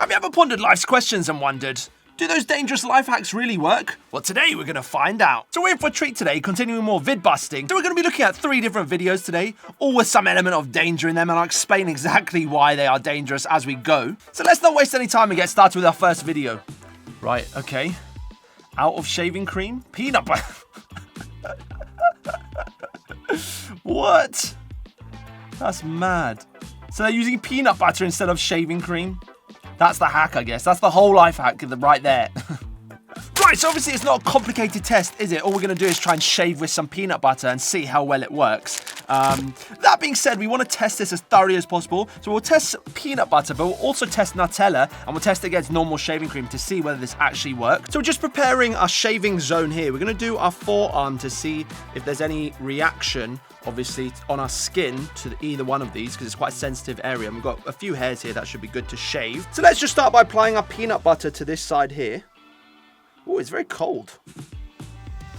Have you ever pondered life's questions and wondered, do those dangerous life hacks really work? Well, today we're going to find out. So we're in for a treat today, continuing more vid busting. So we're going to be looking at 3 different videos today, all with some element of danger in them, and I'll explain exactly why they are dangerous as we go. So let's not waste any time and get started with our first video. Right, okay. Out of shaving cream? Peanut butter. What? That's mad. So they're using peanut butter instead of shaving cream? That's the hack, I guess. That's the whole life hack right there. Right, so obviously it's not a complicated test, is it? All we're going to do is try and shave with some peanut butter and see how well it works. That being said, we want to test this as thoroughly as possible. So we'll test peanut butter, but we'll also test Nutella, and we'll test it against normal shaving cream to see whether this actually works. So we're just preparing our shaving zone here. We're going to do our forearm to see if there's any reaction, obviously, on our skin to either one of these, because it's quite a sensitive area. And we've got a few hairs here that should be good to shave. So let's just start by applying our peanut butter to this side here. Oh, it's very cold.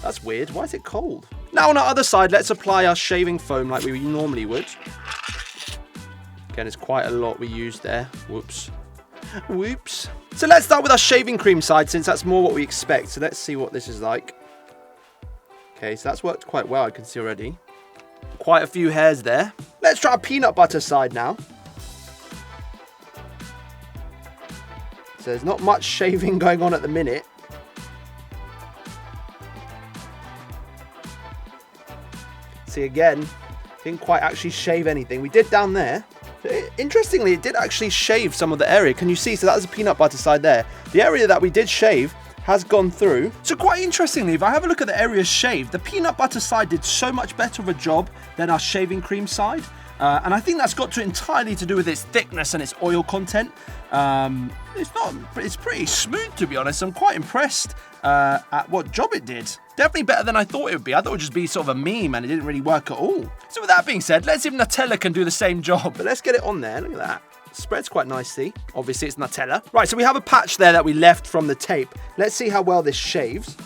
That's weird. Why is it cold? Now on our other side, let's apply our shaving foam like we normally would. Again, it's quite a lot we used there. Whoops. Whoops. So let's start with our shaving cream side, since that's more what we expect. So let's see what this is like. Okay, so that's worked quite well, I can see already. Quite a few hairs there. Let's try our peanut butter side now. So there's not much shaving going on at the minute. See, again, didn't quite actually shave anything. We did down there. Interestingly, it did actually shave some of the area. Can you see? So that was the peanut butter side there. The area that we did shave has gone through. So quite interestingly, if I have a look at the areas shaved, the peanut butter side did so much better of a job than our shaving cream side. And I think that's got to entirely to do with its thickness and its oil content. It's pretty smooth, to be honest. I'm quite impressed at what job it did. Definitely better than I thought it would be. I thought it would just be sort of a meme and it didn't really work at all. So with that being said, let's see if Nutella can do the same job. But let's get it on there. Look at that. It spreads quite nicely. Obviously, it's Nutella. Right, so we have a patch there that we left from the tape. Let's see how well this shaves.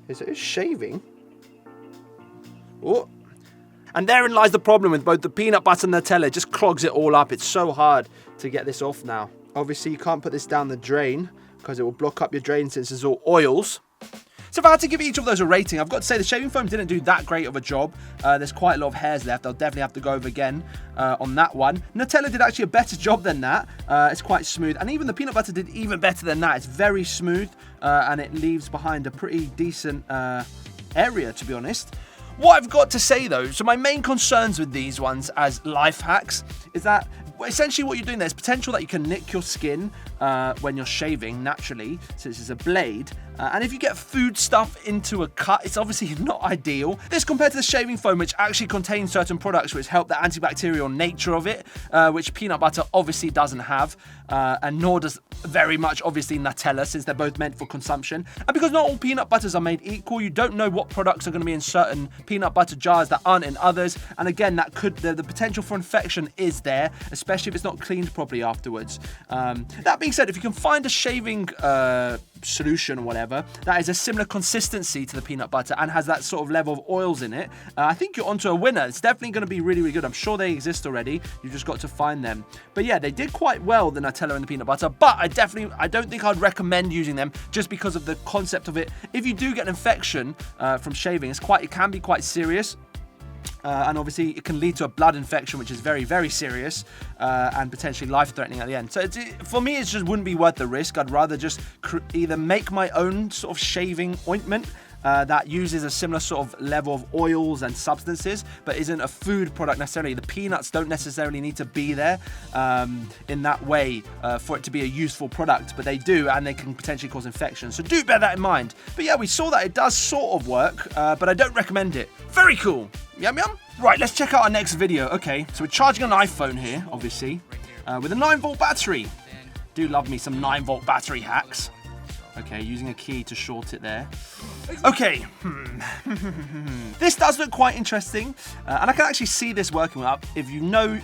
Is it shaving? Oh. And therein lies the problem with both the peanut butter and Nutella. It just clogs it all up. It's so hard to get this off now. Obviously, you can't put this down the drain because it will block up your drain since it's all oils. So if I had to give each of those a rating, I've got to say the shaving foam didn't do that great of a job. There's quite a lot of hairs left. I'll definitely have to go over again on that one. Nutella did actually a better job than that. It's quite smooth. And even the peanut butter did even better than that. It's very smooth and it leaves behind a pretty decent area, to be honest. What I've got to say though, so my main concerns with these ones as life hacks is that essentially what you're doing, there's potential that you can nick your skin when you're shaving naturally, so this is a blade. And if you get food stuff into a cut, it's obviously not ideal. This compared to the shaving foam, which actually contains certain products which help the antibacterial nature of it, which peanut butter obviously doesn't have, and nor does very much obviously Nutella, since they're both meant for consumption. And because not all peanut butters are made equal, you don't know what products are going to be in certain peanut butter jars that aren't in others. And again, that could the potential for infection is there, especially if it's not cleaned properly afterwards. That being said, if you can find a shaving solution or whatever that is a similar consistency to the peanut butter and has that sort of level of oils in it, I think you're onto a winner. It's definitely going to be really, really good. I'm sure they exist already. You've just got to find them. But yeah, they did quite well, the Nutella and the peanut butter, but I don't think I'd recommend using them just because of the concept of it. If you do get an infection from shaving, it can be quite serious. And obviously it can lead to a blood infection, which is very, very serious and potentially life-threatening at the end. So for me, it just wouldn't be worth the risk. I'd rather just either make my own sort of shaving ointment that uses a similar sort of level of oils and substances, but isn't a food product necessarily. The peanuts don't necessarily need to be there in that way for it to be a useful product, but they do, and they can potentially cause infection. So do bear that in mind. But yeah, we saw that it does sort of work, but I don't recommend it. Very cool. Yum yum. Right, let's check out our next video. Okay, so we're charging an iPhone here, obviously, with a 9-volt battery. Do love me some 9-volt battery hacks. Okay, using a key to short it there. Okay, this does look quite interesting, and I can actually see this working up. If you know,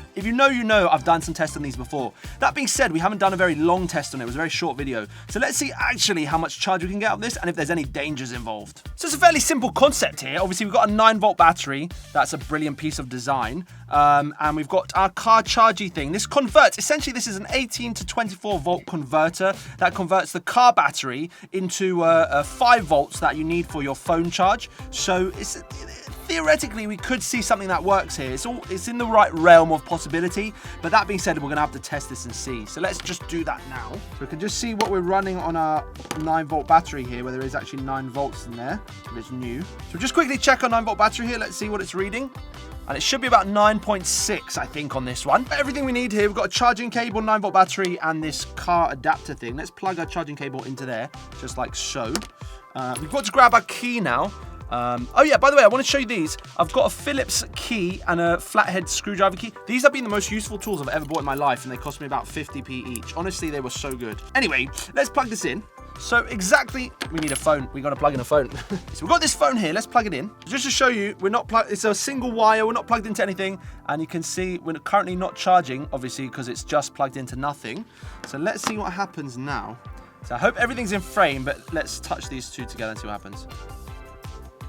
I've done some tests on these before. That being said, we haven't done a very long test on it. It was a very short video. So let's see actually how much charge we can get out of this and if there's any dangers involved. So it's a fairly simple concept here. Obviously, we've got a 9-volt battery. That's a brilliant piece of design. And we've got our car chargey thing. This converts, essentially this is an 18 to 24 volt converter that converts the car battery into 5 volts that you need for your phone charge. So theoretically, we could see something that works here. It's in the right realm of possibility, but that being said, we're gonna have to test this and see. So let's just do that now. So we can just see what we're running on our 9-volt battery here, where there is actually 9 volts in there, if it's new. So just quickly check our 9-volt battery here. Let's see what it's reading. And it should be about 9.6, I think, on this one. Everything we need here, we've got a charging cable, 9-volt battery, and this car adapter thing. Let's plug our charging cable into there, just like so. We've got to grab our key now. Oh yeah, by the way, I want to show you these. I've got a Phillips key and a flathead screwdriver key. These have been the most useful tools I've ever bought in my life, and they cost me about 50p each. Honestly, they were so good. Anyway, let's plug this in. So exactly, we need a phone. We got to plug in a phone. So we've got this phone here. Let's plug it in. Just to show you, we're not plugged. It's a single wire. We're not plugged into anything. And you can see we're currently not charging, obviously, because it's just plugged into nothing. So let's see what happens now. So I hope everything's in frame, but let's touch these two together and see what happens.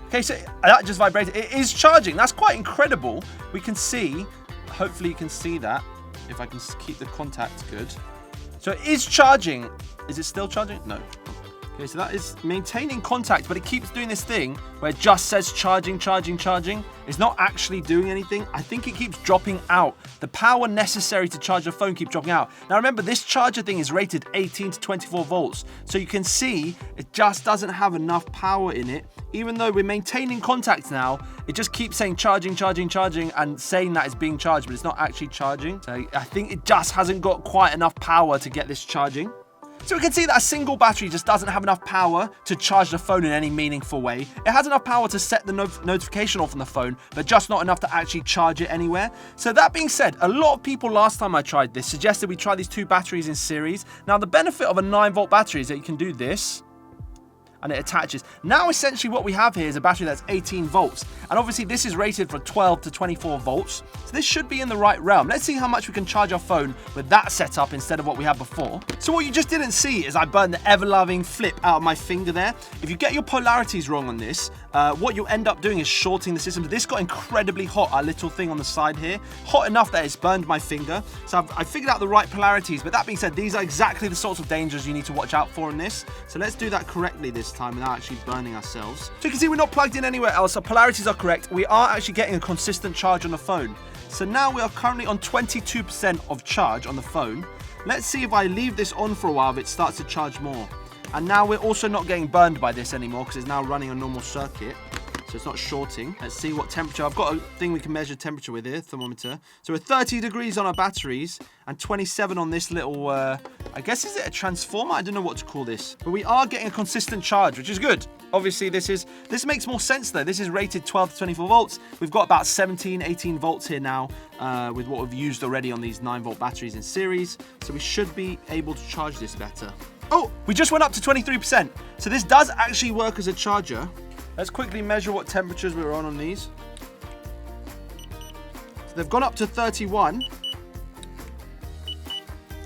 Okay, so that just vibrated. It is charging. That's quite incredible. We can see, hopefully you can see that, if I can keep the contact good. So it is charging. Is it still charging? No. Okay, so that is maintaining contact, but it keeps doing this thing where it just says charging, charging, charging. It's not actually doing anything. I think it keeps dropping out. The power necessary to charge your phone keeps dropping out. Now remember, this charger thing is rated 18 to 24 volts. So you can see it just doesn't have enough power in it. Even though we're maintaining contact now, it just keeps saying charging, charging, charging, and saying that it's being charged, but it's not actually charging. So I think it just hasn't got quite enough power to get this charging. So we can see that a single battery just doesn't have enough power to charge the phone in any meaningful way. It has enough power to set the notification off on the phone, but just not enough to actually charge it anywhere. So that being said, a lot of people last time I tried this suggested we try these two batteries in series. Now the benefit of a 9-volt battery is that you can do this, and it attaches. Now essentially what we have here is a battery that's 18 volts. And obviously this is rated for 12 to 24 volts. So this should be in the right realm. Let's see how much we can charge our phone with that setup instead of what we had before. So what you just didn't see is I burned the ever-loving flip out of my finger there. If you get your polarities wrong on this, what you'll end up doing is shorting the system. This got incredibly hot, our little thing on the side here. Hot enough that it's burned my finger. So I figured out the right polarities, but that being said, these are exactly the sorts of dangers you need to watch out for in this. So let's do that correctly this time without actually burning ourselves. So you can see we're not plugged in anywhere else. Our polarities are correct. We are actually getting a consistent charge on the phone. So now we are currently on 22% of charge on the phone. Let's see if I leave this on for a while if it starts to charge more. And now we're also not getting burned by this anymore because it's now running a normal circuit. So it's not shorting. Let's see what temperature. I've got a thing we can measure temperature with here, thermometer. So we're 30 degrees on our batteries and 27 on this little, I guess, is it a transformer? I don't know what to call this. But we are getting a consistent charge, which is good. Obviously, this makes more sense though. This is rated 12 to 24 volts. We've got about 17, 18 volts here now with what we've used already on these 9-volt batteries in series. So we should be able to charge this better. Oh, we just went up to 23%. So this does actually work as a charger. Let's quickly measure what temperatures we're on these. So they've gone up to 31.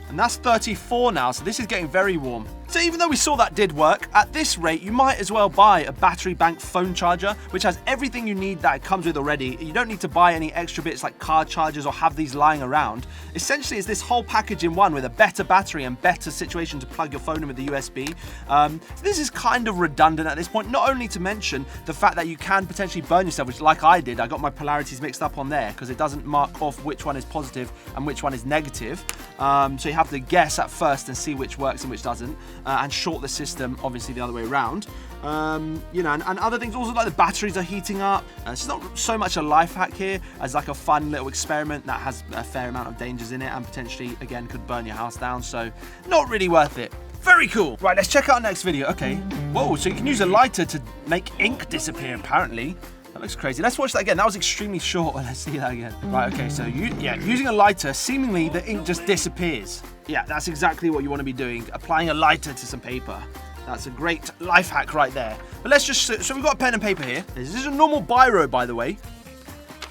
And that's 34 now, so this is getting very warm. So even though we saw that did work, at this rate, you might as well buy a battery bank phone charger, which has everything you need that it comes with already. You don't need to buy any extra bits like car chargers or have these lying around. Essentially, it's this whole package in one with a better battery and better situation to plug your phone in with the USB. So this is kind of redundant at this point, not only to mention the fact that you can potentially burn yourself, which like I did, I got my polarities mixed up on there because it doesn't mark off which one is positive and which one is negative. So you have to guess at first and see which works and which doesn't. And short the system, obviously the other way around. You know, and other things also, like the batteries are heating up. It's not so much a life hack here as like a fun little experiment that has a fair amount of dangers in it and potentially, again, could burn your house down. So not really worth it. Very cool. Right, let's check out our next video. Okay. Whoa, so you can use a lighter to make ink disappear, apparently. That looks crazy. Let's watch that again. That was extremely short. Let's see that again. Right, okay, so using a lighter, seemingly the ink just disappears. Yeah, that's exactly what you want to be doing. Applying a lighter to some paper. That's a great life hack right there. But let's just, so we've got a pen and paper here. This is a normal biro, by the way.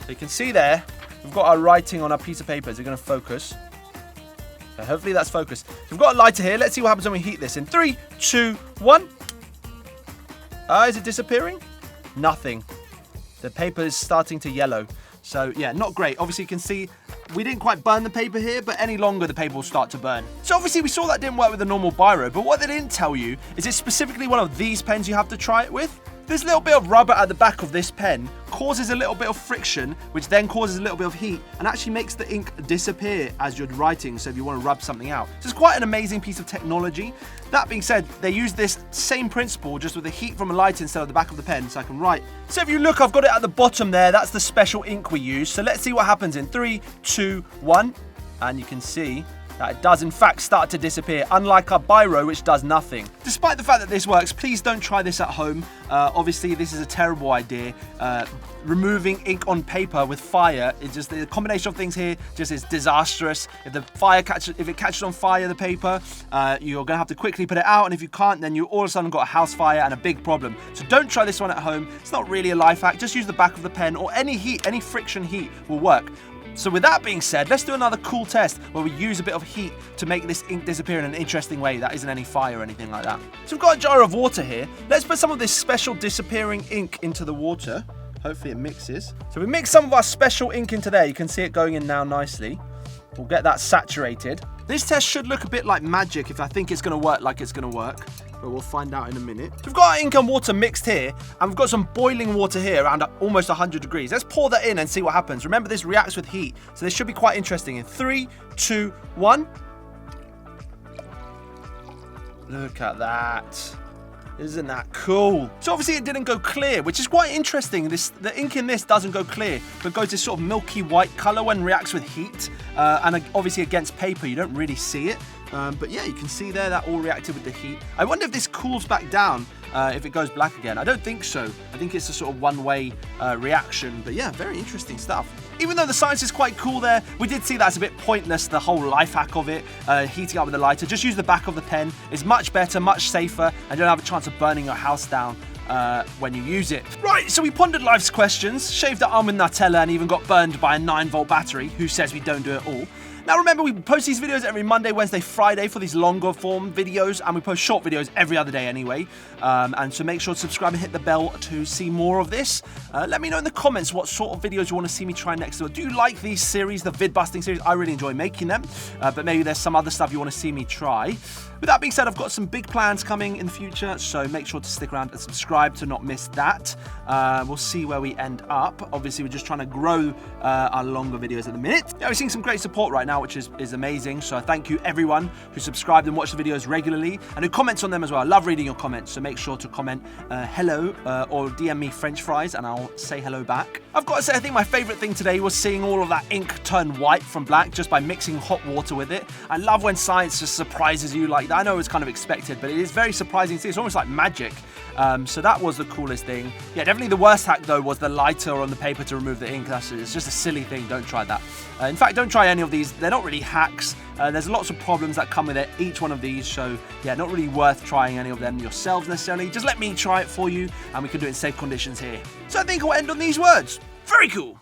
So you can see there, we've got our writing on our piece of paper. Is it going to focus? So hopefully that's focused. So we've got a lighter here. Let's see what happens when we heat this in 3, 2, 1. Is it disappearing? Nothing. The paper is starting to yellow. So yeah, not great. Obviously you can see we didn't quite burn the paper here, but any longer the paper will start to burn. So obviously we saw that didn't work with a normal biro, but what they didn't tell you is it's specifically one of these pens you have to try it with. This little bit of rubber at the back of this pen causes a little bit of friction, which then causes a little bit of heat and actually makes the ink disappear as you're writing, so if you want to rub something out. So it's quite an amazing piece of technology. That being said, they use this same principle just with the heat from a lighter instead of the back of the pen, so I can write. So if you look, I've got it at the bottom there. That's the special ink we use. So let's see what happens in 3, 2, 1. And you can see that it does in fact start to disappear, unlike our biro, which does nothing. Despite the fact that this works, please don't try this at home. Obviously, this is a terrible idea. Removing ink on paper with fire, it's just the combination of things here just is disastrous. If it catches on fire, the paper, you're gonna have to quickly put it out, and if you can't, then you all of a sudden got a house fire and a big problem. So don't try this one at home. It's not really a life hack. Just use the back of the pen, or any heat, any friction heat will work. So with that being said, let's do another cool test where we use a bit of heat to make this ink disappear in an interesting way that isn't any fire or anything like that. So we've got a jar of water here. Let's put some of this special disappearing ink into the water. Hopefully it mixes. So we mix some of our special ink into there. You can see it going in now nicely. We'll get that saturated. This test should look a bit like magic if I think it's going to work like it's going to work. But we'll find out in a minute. So we've got our ink and water mixed here, and we've got some boiling water here around almost 100 degrees. Let's pour that in and see what happens. Remember, this reacts with heat, so this should be quite interesting. In 3, 2, 1. Look at that. Isn't that cool? So obviously it didn't go clear, which is quite interesting. The ink in this doesn't go clear, but goes this sort of milky white color when it reacts with heat. And obviously against paper, you don't really see it. But yeah, you can see there that all reacted with the heat. I wonder if this cools back down if it goes black again. I don't think so. I think it's a sort of one-way reaction. But yeah, very interesting stuff. Even though the science is quite cool there, we did see that's a bit pointless, the whole life hack of it, heating up with a lighter. Just use the back of the pen. It's much better, much safer, and you don't have a chance of burning your house down when you use it. Right, so we pondered life's questions, shaved our arm with Nutella, and even got burned by a 9-volt battery. Who says we don't do it all? Now remember, we post these videos every Monday, Wednesday, Friday for these longer form videos, and we post short videos every other day anyway. And so make sure to subscribe and hit the bell to see more of this. Let me know in the comments what sort of videos you want to see me try next. Do you like these series, the vid busting series? I really enjoy making them, but maybe there's some other stuff you want to see me try. With that being said, I've got some big plans coming in the future, so make sure to stick around and subscribe to not miss that. We'll see where we end up. Obviously, we're just trying to grow our longer videos at the minute. Yeah, we're seeing some great support right now, which is amazing. So thank you everyone who subscribed and watched the videos regularly and who comments on them as well. I love reading your comments, so make sure to comment hello or DM me French fries and I'll say hello back. I've got to say, I think my favorite thing today was seeing all of that ink turn white from black just by mixing hot water with it. I love when science just surprises you like that. I know it's kind of expected, but it is very surprising to see. It's almost like magic. So that was the coolest thing. Yeah, definitely the worst hack though was the lighter on the paper to remove the ink. It's just a silly thing. Don't try that. In fact, don't try any of these. They're not really hacks. There's lots of problems that come with each one of these. So yeah, not really worth trying any of them yourselves necessarily. Just let me try it for you and we can do it in safe conditions here. So I think I'll end on these words. Very cool.